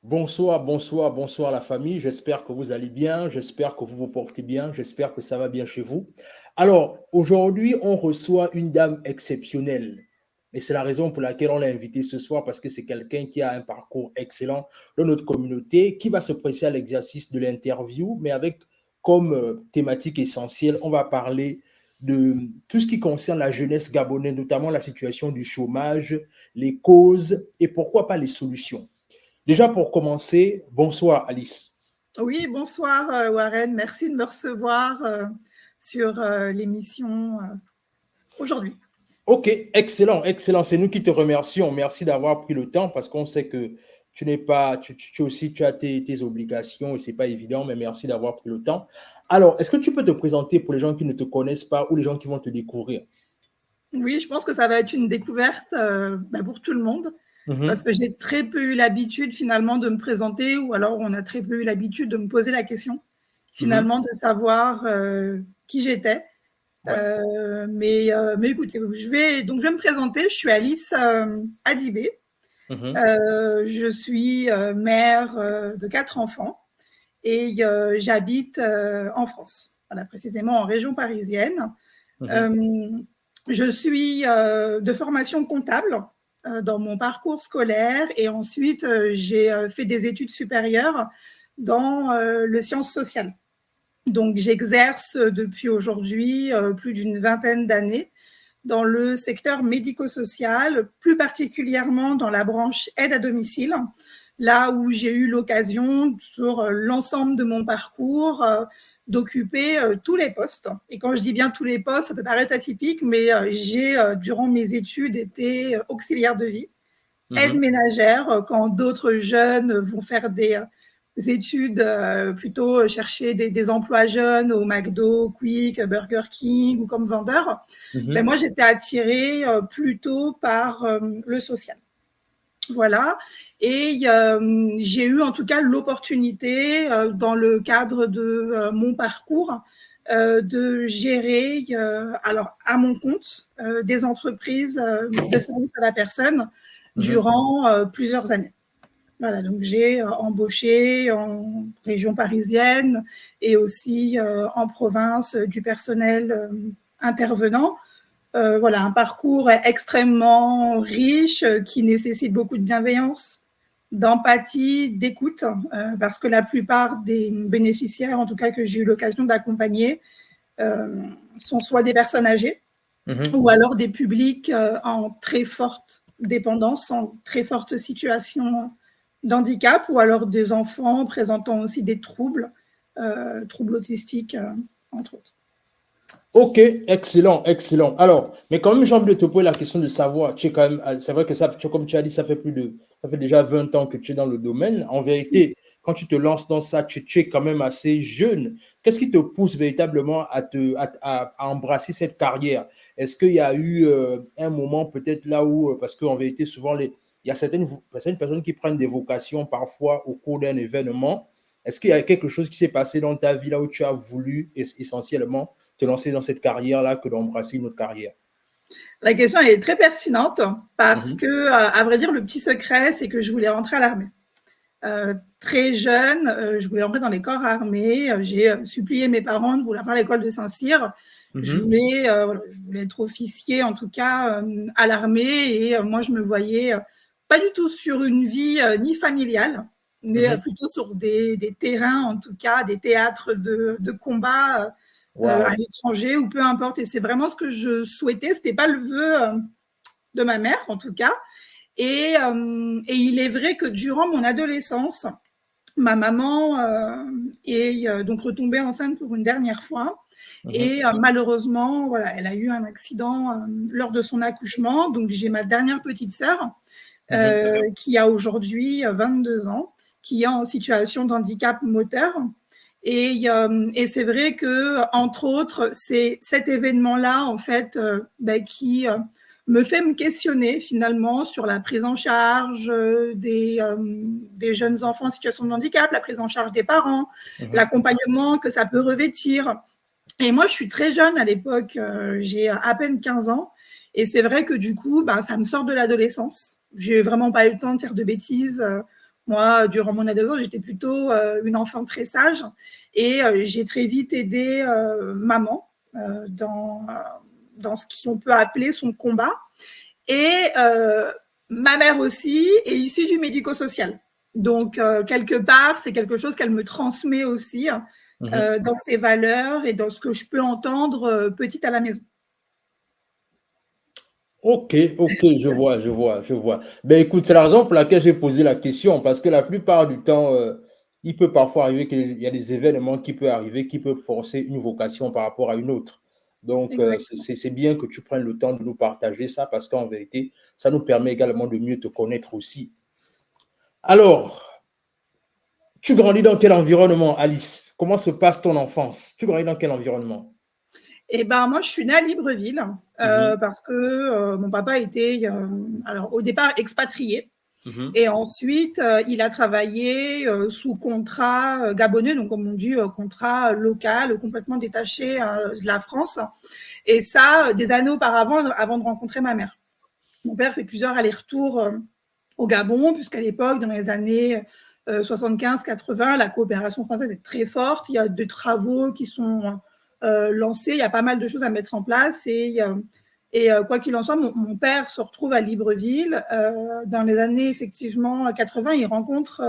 Bonsoir, bonsoir, bonsoir la famille. J'espère que vous allez bien, j'espère que vous vous portez bien, j'espère que ça va bien chez vous. Alors, aujourd'hui, on reçoit une dame exceptionnelle. Et c'est la raison pour laquelle on l'a invitée ce soir, parce que c'est quelqu'un qui a un parcours excellent dans notre communauté, qui va se presser à l'exercice de l'interview, mais avec comme thématique essentielle, on va parler de tout ce qui concerne la jeunesse gabonaise, notamment la situation du chômage, les causes et pourquoi pas les solutions. Déjà pour commencer, bonsoir Alice. Oui, bonsoir Warren, merci de me recevoir sur l'émission aujourd'hui. Ok, excellent, excellent. C'est nous qui te remercions. Merci d'avoir pris le temps parce qu'on sait que tu n'es pas, tu aussi, tu as tes obligations et c'est pas évident, mais merci d'avoir pris le temps. Alors, est-ce que tu peux te présenter pour les gens qui ne te connaissent pas ou les gens qui vont te découvrir? Oui, je pense que ça va être une découverte pour tout le monde parce Mhm, que j'ai très peu eu l'habitude finalement de me présenter ou alors on a très peu eu l'habitude de me poser la question mhm, finalement de savoir qui j'étais. ouais, Mais écoutez, je vais me présenter. Je suis Alice Adibé. mhm, Je suis mère de 4 enfants et j'habite en France, voilà, précisément en région parisienne. mhm, Euh, je suis de formation comptable dans mon parcours scolaire et ensuite j'ai fait des études supérieures dans le sciences sociales. Donc j'exerce depuis aujourd'hui plus d'une vingtaine d'années dans le secteur médico-social, plus particulièrement dans la branche aide à domicile, là où j'ai eu l'occasion, sur l'ensemble de mon parcours, d'occuper tous les postes. Et quand je dis bien tous les postes, ça peut paraître atypique, mais j'ai, durant mes études, été auxiliaire de vie, aide mhm, ménagère, quand d'autres jeunes vont faire des études, plutôt chercher des emplois jeunes au McDo, Quick, Burger King ou comme vendeur. Ben mhm, moi, j'étais attirée plutôt par le social. Voilà. Et j'ai eu en tout cas l'opportunité, dans le cadre de mon parcours, de gérer, alors à mon compte, des entreprises de service à la personne mhm. durant plusieurs années. Voilà, donc j'ai embauché en région parisienne et aussi en province du personnel intervenant. Voilà, un parcours extrêmement riche qui nécessite beaucoup de bienveillance, d'empathie, d'écoute, parce que la plupart des bénéficiaires, en tout cas que j'ai eu l'occasion d'accompagner, euh, sont soit des personnes âgées Mhm. ou alors des publics en très forte dépendance, en très forte situation d'handicap, ou alors des enfants présentant aussi des troubles, troubles autistiques, entre autres. Ok, excellent, excellent. Alors, mais quand même, j'ai envie de te poser la question de savoir, tu es quand même, c'est vrai que ça, comme tu as dit, ça fait déjà 20 ans que tu es dans le domaine. En vérité, quand tu te lances dans ça, tu es quand même assez jeune. Qu'est-ce qui te pousse véritablement à embrasser cette carrière? Est-ce qu'il y a eu un moment peut-être là où, parce qu'en vérité, souvent, il y a certaines personnes qui prennent des vocations parfois au cours d'un événement. Est-ce qu'il y a quelque chose qui s'est passé dans ta vie là où tu as voulu essentiellement te lancer dans cette carrière-là que d'embrasser une autre carrière? La question est très pertinente parce Mhm, que, à vrai dire, le petit secret, c'est que je voulais rentrer à l'armée. Très jeune, je voulais rentrer dans les corps armés. J'ai supplié mes parents de vouloir faire l'école de Saint-Cyr. mhm, Voilà, je voulais être officier, en tout cas, à l'armée. Et moi, je me voyais pas du tout sur une vie ni familiale, mais mhm. plutôt sur des terrains, en tout cas, des théâtres de combat à Wow. l'étranger ou peu importe. Et c'est vraiment ce que je souhaitais. C'était pas le vœu de ma mère, en tout cas. Et il est vrai que durant mon adolescence, ma maman est donc retombée enceinte pour une dernière fois. Mhm, Et malheureusement, voilà, elle a eu un accident lors de son accouchement. Donc j'ai ma dernière petite sœur mhm. qui a aujourd'hui 22 ans, qui est en situation de handicap moteur. Et c'est vrai que, entre autres, c'est cet événement-là, en fait, qui me fait me questionner finalement sur la prise en charge des jeunes enfants en situation de handicap, la prise en charge des parents, Mhm. l'accompagnement que ça peut revêtir. Et moi, je suis très jeune à l'époque, j'ai à peine 15 ans. Et c'est vrai que du coup, ça me sort de l'adolescence. J'ai vraiment pas eu le temps de faire de bêtises Moi, durant mon adolescence, j'étais plutôt une enfant très sage et j'ai très vite aidé maman dans ce qu'on peut appeler son combat. Et ma mère aussi est issue du médico-social. Donc, quelque part, c'est quelque chose qu'elle me transmet aussi dans ses valeurs et dans ce que je peux entendre petite à la maison. Ok, je vois. Ben écoute, c'est la raison pour laquelle j'ai posé la question, parce que la plupart du temps, il peut parfois arriver qu'il y a des événements qui peuvent arriver, qui peuvent forcer une vocation par rapport à une autre. Donc, Exactement. c'est bien que tu prennes le temps de nous partager ça, parce qu'en vérité, ça nous permet également de mieux te connaître aussi. Alors, tu grandis dans quel environnement, Alice? Comment se passe ton enfance? Tu grandis dans quel environnement? Eh ben, moi, je suis née à Libreville Mhm, parce que mon papa était, alors, au départ, expatrié. mhm, Et ensuite, il a travaillé sous contrat gabonais, donc comme on dit, contrat local, complètement détaché de la France. Et ça, des années auparavant, avant de rencontrer ma mère. Mon père fait plusieurs allers-retours au Gabon, puisqu'à l'époque, dans les années 75-80, la coopération française est très forte. Il y a des travaux qui sont lancés, il y a pas mal de choses à mettre en place. Et quoi qu'il en soit, mon père se retrouve à Libreville. Dans les années, effectivement, 80, il rencontre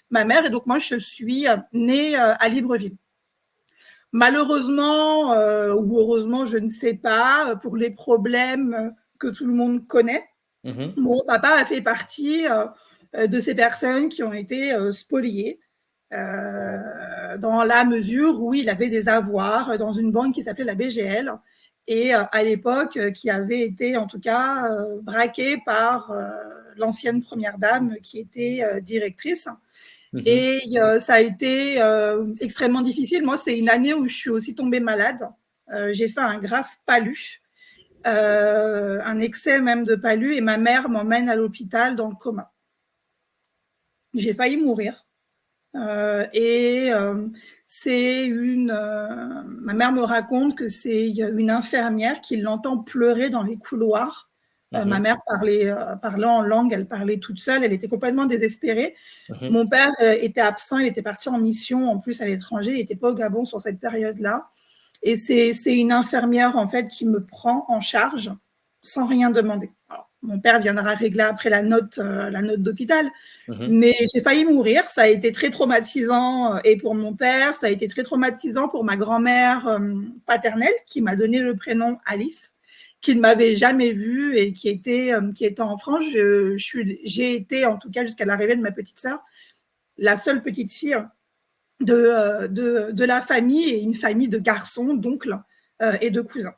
ma mère. Et donc, moi, je suis née à Libreville. Malheureusement, ou heureusement, je ne sais pas, pour les problèmes que tout le monde connaît, mhm. mon papa a fait partie de ces personnes qui ont été spoliées dans la mesure où il avait des avoirs dans une banque qui s'appelait la BGL et à l'époque qui avait été en tout cas braquée par l'ancienne première dame qui était directrice. Mhm. Et ça a été extrêmement difficile. Moi, c'est une année où je suis aussi tombée malade. J'ai fait un grave palu, un excès même de palu, et ma mère m'emmène à l'hôpital dans le coma. J'ai failli mourir. Et c'est ma mère me raconte que c'est une infirmière qui l'entend pleurer dans les couloirs. Ma Mhm, mère parlait en langue, elle parlait toute seule, elle était complètement désespérée. mhm. Mon père était absent, il était parti en mission en plus à l'étranger, il n'était pas au Gabon sur cette période-là. Et c'est une infirmière en fait qui me prend en charge sans rien demander. Alors, mon père viendra régler après la note d'hôpital, Mhm. mais j'ai failli mourir. Ça a été très traumatisant et pour mon père, ça a été très traumatisant pour ma grand-mère paternelle qui m'a donné le prénom Alice, qui ne m'avait jamais vue et qui était en France. J'ai été, en tout cas jusqu'à l'arrivée de ma petite sœur, la seule petite fille de la famille et une famille de garçons, d'oncles et de cousins.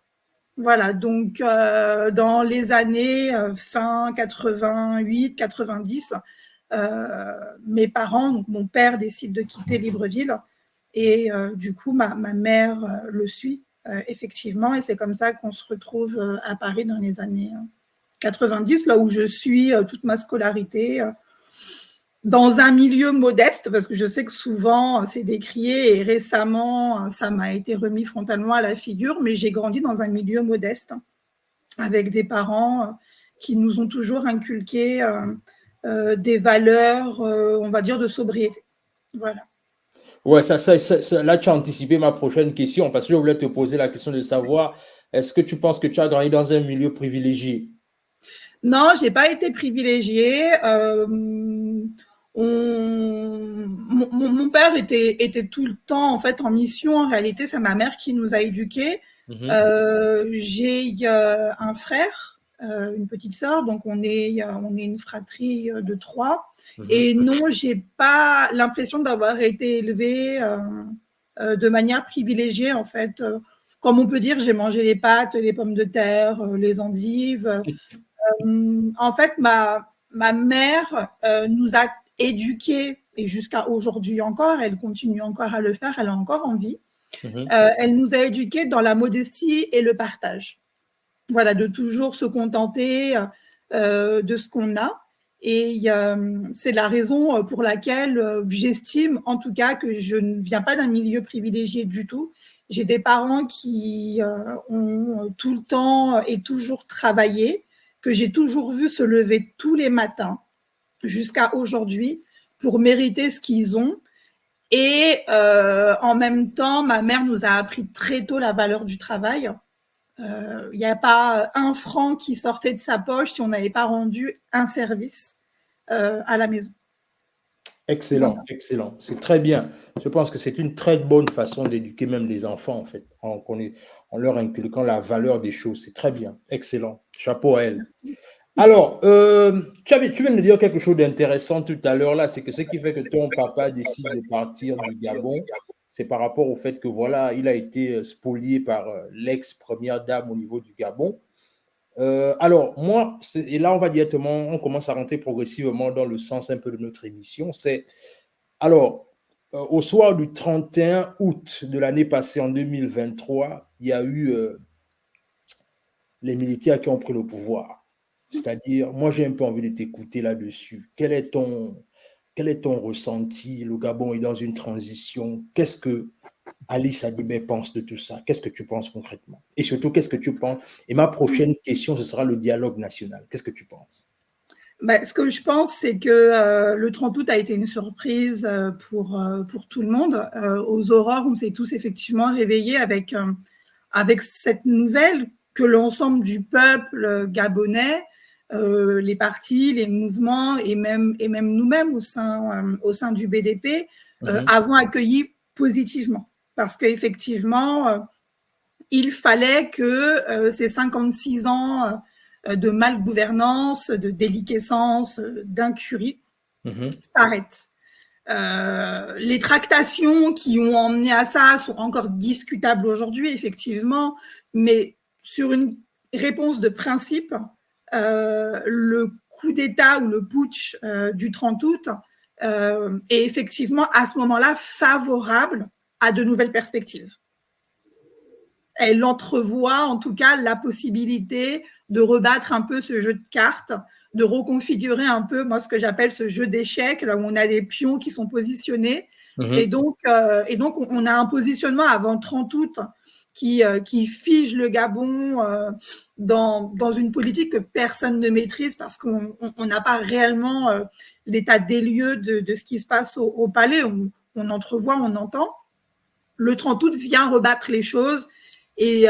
Voilà, donc dans les années fin 88, 90, mes parents, donc mon père décide de quitter Libreville et du coup ma mère le suit effectivement et c'est comme ça qu'on se retrouve à Paris dans les années 90, là où je suis toute ma scolarité dans un milieu modeste, parce que je sais que souvent c'est décrié et récemment ça m'a été remis frontalement à la figure, mais j'ai grandi dans un milieu modeste avec des parents qui nous ont toujours inculqué des valeurs, on va dire, de sobriété. Voilà. Ouais, là, tu as anticipé ma prochaine question parce que je voulais te poser la question de savoir est-ce que tu penses que tu as grandi dans un milieu privilégié? Non, j'ai pas été privilégiée. Mon père était tout le temps en fait en mission. En réalité, c'est ma mère qui nous a éduqués. Mhm, J'ai un frère, une petite sœur, donc on est une fratrie de 3. mhm. Et non, j'ai pas l'impression d'avoir été élevée de manière privilégiée en fait. Comme on peut dire, j'ai mangé les pâtes, les pommes de terre, les endives. En fait, ma mère nous a éduqués et jusqu'à aujourd'hui encore, elle continue encore à le faire, elle a encore envie. Mhm. Elle nous a éduqués dans la modestie et le partage. Voilà, de toujours se contenter de ce qu'on a. Et c'est la raison pour laquelle j'estime, en tout cas, que je ne viens pas d'un milieu privilégié du tout. J'ai des parents qui ont tout le temps et toujours travaillé, que j'ai toujours vu se lever tous les matins jusqu'à aujourd'hui pour mériter ce qu'ils ont. Et en même temps, ma mère nous a appris très tôt la valeur du travail. Il n'y a pas un franc qui sortait de sa poche si on n'avait pas rendu un service à la maison. Excellent, Voilà. excellent. C'est très bien. Je pense que c'est une très bonne façon d'éduquer même les enfants, en fait, en leur inculquant la valeur des choses. C'est très bien. Excellent. Chapeau à elle. Merci. Alors, tu viens de me dire quelque chose d'intéressant tout à l'heure là, c'est que ce qui fait que ton papa décide de partir du Gabon, c'est par rapport au fait que voilà, il a été spolié par l'ex-première dame au niveau du Gabon. Alors, moi, et là, on commence à rentrer progressivement dans le sens un peu de notre émission. Alors, au soir du 31 août de l'année passée, en 2023, il y a eu les militaires qui ont pris le pouvoir. C'est-à-dire, moi, j'ai un peu envie de t'écouter là-dessus. Quel est ton ressenti? Le Gabon est dans une transition. Qu'est-ce que Alice Adibé pense de tout ça? Qu'est-ce que tu penses concrètement? Et surtout, qu'est-ce que tu penses? Et ma prochaine question, ce sera le dialogue national. Qu'est-ce que tu penses? Ce que je pense, c'est que le 30 août a été une surprise pour tout le monde. Aux aurores, on s'est tous effectivement réveillés avec cette nouvelle que l'ensemble du peuple gabonais, les partis, les mouvements et même nous-mêmes au sein du BDP avons accueilli positivement. Parce qu'effectivement, il fallait que ces 56 ans de malgouvernance, de déliquescence, d'incurie s'arrêtent. Les tractations qui ont emmené à ça sont encore discutables aujourd'hui, effectivement, mais sur une réponse de principe, le coup d'État ou le putsch du 30 août est effectivement à ce moment-là favorable à de nouvelles perspectives. Elle entrevoit en tout cas la possibilité de rebattre un peu ce jeu de cartes, de reconfigurer un peu, moi, ce que j'appelle ce jeu d'échecs, là où on a des pions qui sont positionnés. Et donc, on a un positionnement avant 30 août qui fige le Gabon dans une politique que personne ne maîtrise parce qu'on n'a pas réellement l'état des lieux de ce qui se passe au palais. On entrevoit, on entend. Le 30 août vient rebattre les choses et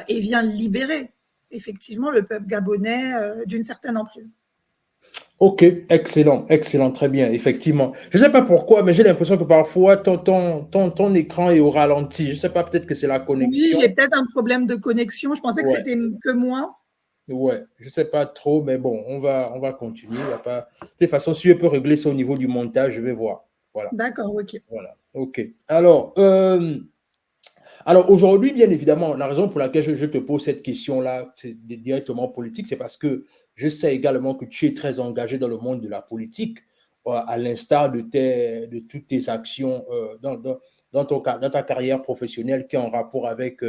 vient libérer effectivement le peuple gabonais d'une certaine emprise. Ok, excellent, excellent, très bien, effectivement. Je ne sais pas pourquoi, mais j'ai l'impression que parfois ton écran est au ralenti. Je ne sais pas, peut-être que c'est la Oui, connexion. j'ai peut-être un problème de connexion. Je pensais que Ouais, c'était que moi. ouais, je ne sais pas trop, mais bon, on va continuer. Il y a pas... De toute façon, si je peux régler ça au niveau du montage, je vais voir. Voilà, D'accord, ok. voilà, ok. Alors aujourd'hui, bien évidemment, la raison pour laquelle je te pose cette question-là, c'est directement politique, c'est parce que je sais également que tu es très engagé dans le monde de la politique, à l'instar de toutes tes actions dans ta carrière professionnelle qui est en rapport avec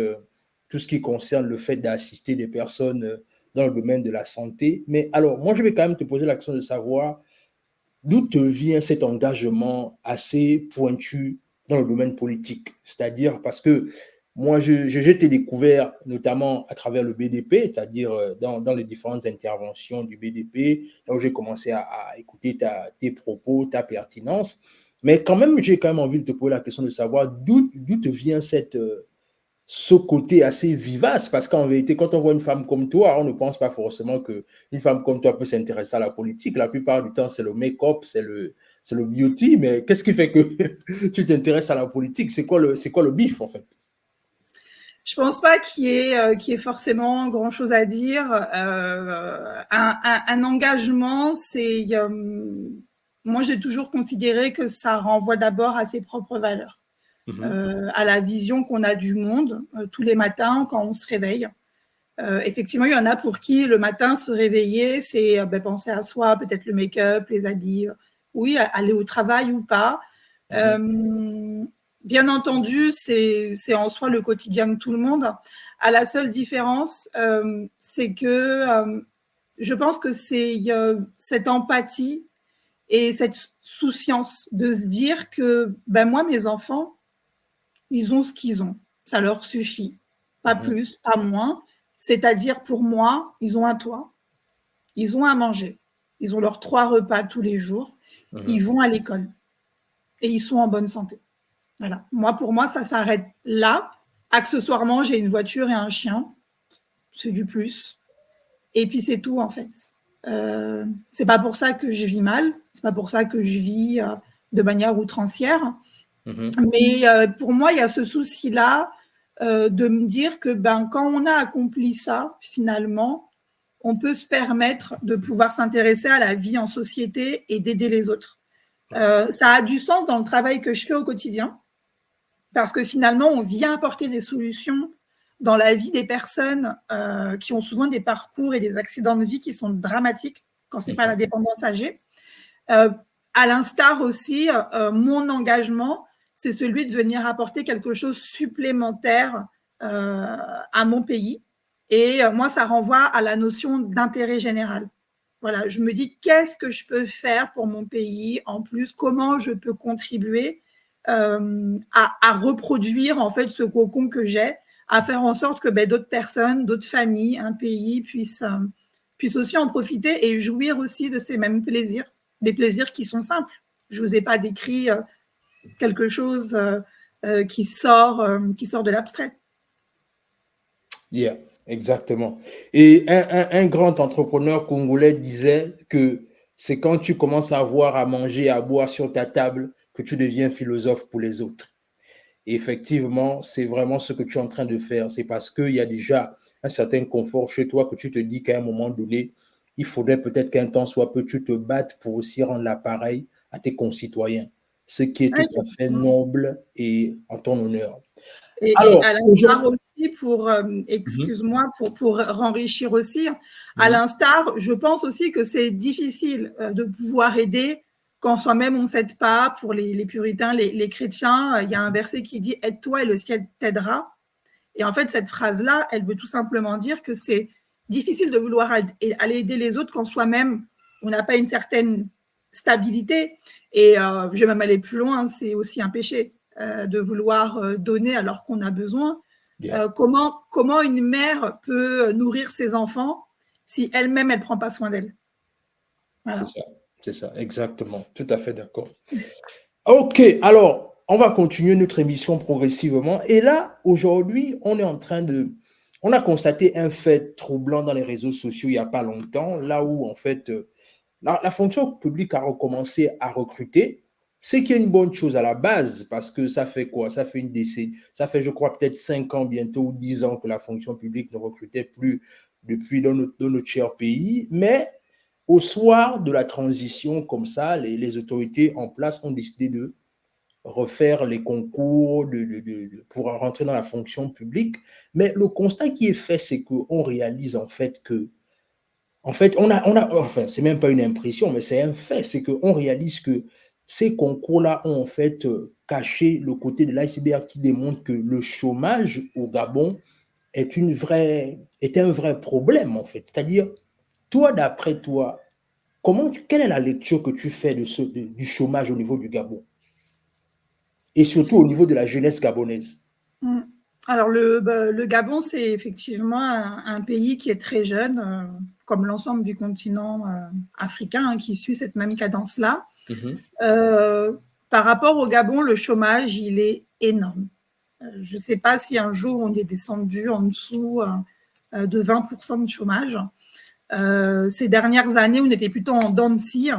tout ce qui concerne le fait d'assister des personnes dans le domaine de la santé. Mais alors, moi, je vais quand même te poser la question de savoir d'où te vient cet engagement assez pointu dans le domaine politique. C'est-à-dire parce que moi, j'ai été découvert notamment à travers le BDP, c'est-à-dire dans les différentes interventions du BDP, là où j'ai commencé à écouter tes propos, ta pertinence. Mais quand même, j'ai quand même envie de te poser la question de savoir d'où te vient ce côté assez vivace, parce qu'en vérité, quand on voit une femme comme toi, on ne pense pas forcément qu'une femme comme toi peut s'intéresser à la politique. La plupart du temps, c'est le make-up, c'est le beauty, mais qu'est-ce qui fait que tu t'intéresses à la politique? C'est quoi le bif, en fait? Je pense pas qu'il y ait forcément grand-chose à dire. Un engagement, c'est moi j'ai toujours considéré que ça renvoie d'abord à ses propres valeurs, à la vision qu'on a du monde tous les matins quand on se réveille. Effectivement, il y en a pour qui le matin se réveiller, c'est penser à soi, peut-être le make-up, les habits, oui, aller au travail ou pas. Bien entendu, c'est en soi le quotidien de tout le monde. À la seule différence, c'est que je pense que c'est cette empathie et cette souciance de se dire que moi, mes enfants, ils ont ce qu'ils ont. Ça leur suffit. Pas plus, pas moins. C'est-à-dire, pour moi, ils ont un toit, ils ont à manger, ils ont leurs 3 repas tous les jours ils vont à l'école et ils sont en bonne santé. Voilà. Pour moi, ça s'arrête là. Accessoirement, j'ai une voiture et un chien. C'est du plus. Et puis, c'est tout, en fait. C'est pas pour ça que je vis mal. C'est pas pour ça que je vis de manière outrancière. Mais pour moi, il y a ce souci-là de me dire que quand on a accompli ça, finalement, on peut se permettre de pouvoir s'intéresser à la vie en société et d'aider les autres. Ça a du sens dans le travail que je fais au quotidien, parce que finalement, on vient apporter des solutions dans la vie des personnes qui ont souvent des parcours et des accidents de vie qui sont dramatiques quand ce n'est pas la dépendance âgée. À l'instar aussi, mon engagement, c'est celui de venir apporter quelque chose supplémentaire à mon pays. Et moi, ça renvoie à la notion d'intérêt général. Voilà, je me dis qu'est-ce que je peux faire pour mon pays en plus, comment je peux contribuer à reproduire en fait ce cocon que j'ai, à faire en sorte que d'autres personnes, d'autres familles, un pays puissent aussi en profiter et jouir aussi de ces mêmes plaisirs, des plaisirs qui sont simples. Je ne vous ai pas décrit quelque chose qui sort de l'abstrait. Yeah, exactement. Et un grand entrepreneur congolais disait que c'est quand tu commences à avoir à manger, à boire sur ta table que tu deviens philosophe pour les autres. Et effectivement, c'est vraiment ce que tu es en train de faire. C'est parce qu'il y a déjà un certain confort chez toi que tu te dis qu'à un moment donné, il faudrait peut-être qu'un temps soit peu, tu te battes pour aussi rendre l'appareil à tes concitoyens. Ce qui est tout à fait noble et en ton honneur. Et à l'instar aussi, excuse-moi, pour enrichir aussi, à l'instar, je pense aussi que c'est difficile de pouvoir aider quand soi-même on ne s'aide pas. Pour les puritains, les chrétiens, il y a un verset qui dit « Aide-toi et le ciel t'aidera ». Et en fait, cette phrase-là, elle veut tout simplement dire que c'est difficile de vouloir aller aider les autres quand soi-même, on n'a pas une certaine stabilité. Et je vais même aller plus loin, c'est aussi un péché de vouloir donner alors qu'on a besoin. Comment une mère peut nourrir ses enfants si elle-même, elle ne prend pas soin d'elle? Voilà. C'est ça, exactement. Tout à fait d'accord. OK, alors, on va continuer notre émission progressivement. Et là, aujourd'hui, on a constaté un fait troublant dans les réseaux sociaux il n'y a pas longtemps, là où, en fait, la fonction publique a recommencé à recruter, ce qui est une bonne chose à la base, parce que ça fait quoi? Ça fait une décennie, ça fait, je crois, peut-être 5 ans bientôt ou 10 ans que la fonction publique ne recrutait plus depuis dans notre cher pays. Mais au soir de la transition, comme ça, les autorités en place ont décidé de refaire les concours pour rentrer dans la fonction publique. Mais le constat qui est fait, c'est qu'on réalise en fait que enfin, c'est même pas une impression, mais c'est un fait, c'est qu'on réalise que ces concours-là ont en fait caché le côté de l'iceberg qui démontre que le chômage au Gabon est un vrai problème, en fait. C'est-à-dire, toi, d'après toi, quelle est la lecture que tu fais du chômage au niveau du Gabon? Et surtout au niveau de la jeunesse gabonaise? Alors, le Gabon, c'est effectivement un pays qui est très jeune, comme l'ensemble du continent africain, hein, qui suit cette même cadence-là. Par rapport au Gabon, le chômage, il est énorme. Je ne sais pas si un jour on est descendu en dessous de 20% de chômage. Ces dernières années, on était plutôt en dents de scie,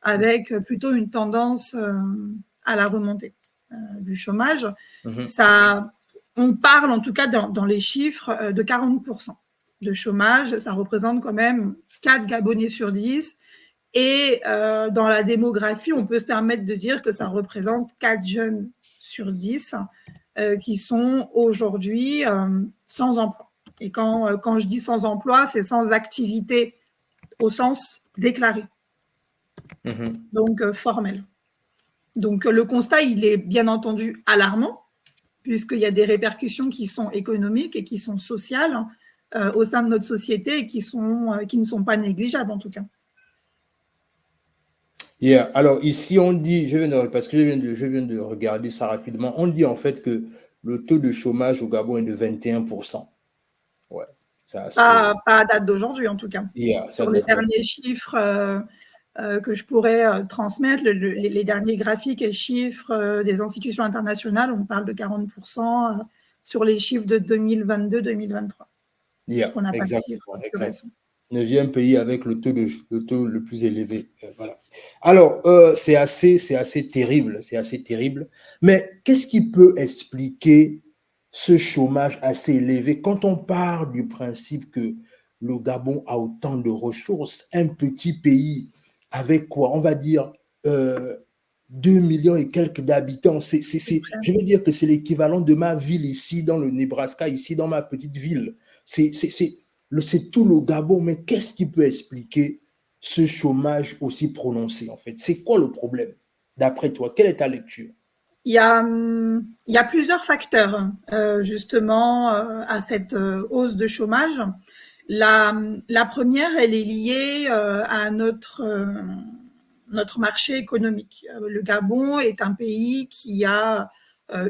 avec plutôt une tendance à la remontée du chômage. On parle en tout cas dans les chiffres de 40% de chômage. Ça représente quand même 4 Gabonais sur 10. Et dans la démographie, on peut se permettre de dire que ça représente 4 jeunes sur 10 qui sont aujourd'hui sans emploi. Et quand je dis sans emploi, c'est sans activité au sens déclaré, donc formel. Donc le constat, il est bien entendu alarmant, puisqu'il y a des répercussions qui sont économiques et qui sont sociales au sein de notre société et qui ne sont pas négligeables en tout cas. Yeah. Alors ici, on dit, parce que je viens de regarder ça rapidement, on dit en fait que le taux de chômage au Gabon est de 21%. Ouais. Pas à date d'aujourd'hui en tout cas. Yeah, sur les derniers chiffres que je pourrais transmettre. Les derniers graphiques et chiffres des institutions internationales, on parle de 40% sur les chiffres de 2022-2023. Yeah, Parce qu'on n'a pas de chiffres exactement, plus exact. récents. 9e pays avec le taux le plus élevé. Voilà. Alors, c'est assez terrible, c'est assez terrible. Mais qu'est-ce qui peut expliquer ce chômage assez élevé quand on part du principe que le Gabon a autant de ressources, un petit pays avec quoi? On va dire 2 millions et quelques d'habitants. Je veux dire que c'est l'équivalent de ma ville ici dans le Nebraska, ici dans ma petite ville. C'est tout le Gabon, mais qu'est-ce qui peut expliquer ce chômage aussi prononcé en fait? C'est quoi le problème d'après toi? Quelle est ta lecture? Il y a plusieurs facteurs justement à cette hausse de chômage. La première, elle est liée à notre marché économique. Le Gabon est un pays qui a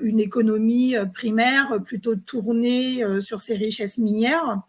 une économie primaire plutôt tournée sur ses richesses minières